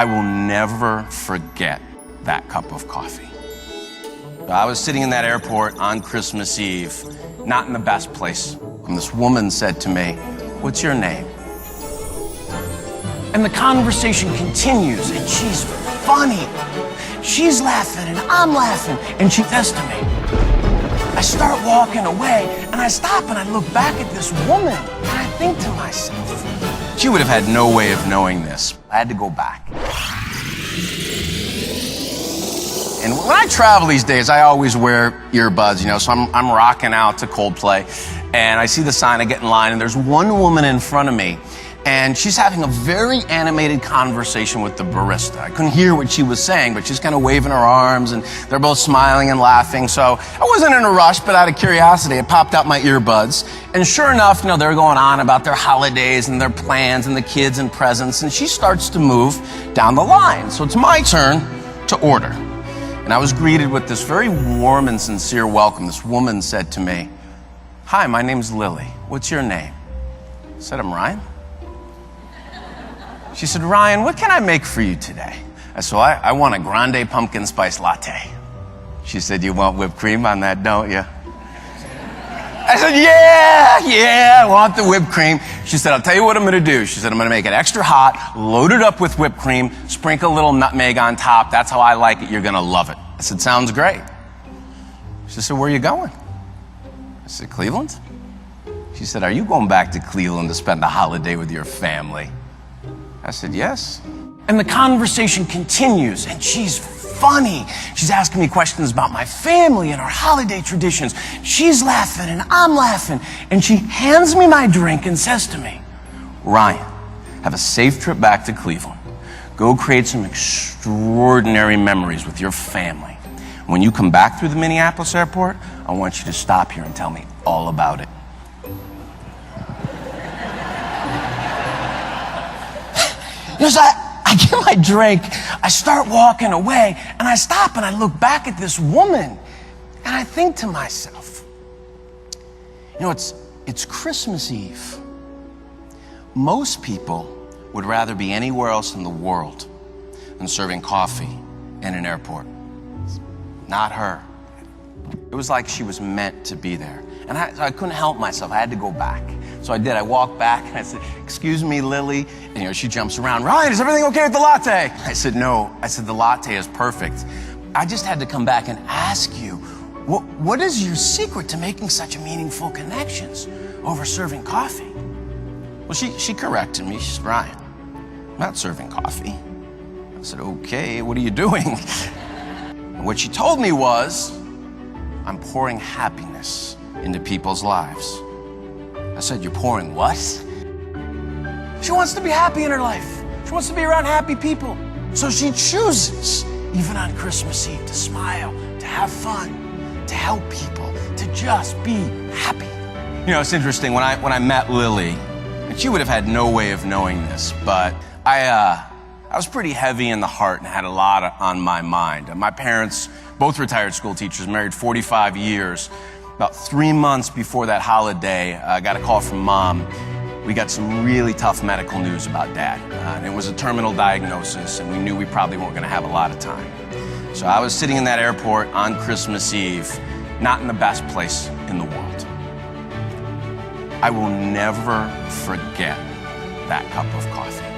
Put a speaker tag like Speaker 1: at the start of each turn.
Speaker 1: I will never forget that cup of coffee. I was sitting in that airport on Christmas Eve, not in the best place, and this woman said to me, "What's your name?" And the conversation continues, and she's funny. She's laughing, and I'm laughing, and she says to me, I start walking away, and I stop, and I look back at this woman, and I think to myself, she would have had no way of knowing this. I had to go back. And when I travel these days, I always wear earbuds, so I'm rocking out to Coldplay, and I see the sign, I get in line, and there's one woman in front of me, and she's having a very animated conversation with the barista. I couldn't hear what she was saying, but she's kind of waving her arms, and they're both smiling and laughing. So I wasn't in a rush, but out of curiosity, I popped out my earbuds. And sure enough, they're going on about their holidays and their plans and the kids and presents, and she starts to move down the line. So it's my turn to order. And I was greeted with this very warm and sincere welcome. This woman said to me, "Hi, my name's Lily. What's your name?" I said, "I'm Ryan." She said, "Ryan, what can I make for you today?" I said, I want a grande pumpkin spice latte. She said, "You want whipped cream on that, don't you?" I said, yeah, I want the whipped cream. She said, "I'll tell you what I'm going to do." She said, "I'm going to make it extra hot, load it up with whipped cream, sprinkle a little nutmeg on top. That's how I like it. You're going to love it." I said, "Sounds great." She said, "Where are you going?" I said, "Cleveland." She said, "Are you going back to Cleveland to spend the holiday with your family?" I said, "Yes." And the conversation continues, and she's funny. She's asking me questions about my family and our holiday traditions. She's laughing, and I'm laughing. And she hands me my drink and says to me, "Ryan, have a safe trip back to Cleveland. Go create some extraordinary memories with your family. When you come back through the Minneapolis airport, I want you to stop here and tell me all about it." So I get my drink, I start walking away, and I stop and I look back at this woman, and I think to myself, it's Christmas Eve. Most people would rather be anywhere else in the world than serving coffee in an airport. Not her. It was like she was meant to be there. And I couldn't help myself. I had to go back. So I did. I walked back and I said, "Excuse me, Lily." And she jumps around. "Ryan, is everything okay with the latte?" I said, "No." I said, "The latte is perfect. I just had to come back and ask you, what is your secret to making such meaningful connections over serving coffee?" Well, she corrected me. She said, "Ryan, I'm not serving coffee." I said, "Okay, what are you doing?" And what she told me was, "I'm pouring happiness into people's lives." I said, "You're pouring what?" She wants to be happy in her life. She wants to be around happy people. So she chooses, even on Christmas Eve, to smile, to have fun, to help people, to just be happy. It's interesting, when I met Lily, and she would have had no way of knowing this, but I was pretty heavy in the heart and had a lot on my mind. My parents, both retired school teachers, married 45 years. About 3 months before that holiday, I got a call from Mom. We got some really tough medical news about Dad. And it was a terminal diagnosis, and we knew we probably weren't going to have a lot of time. So I was sitting in that airport on Christmas Eve, not in the best place in the world. I will never forget that cup of coffee.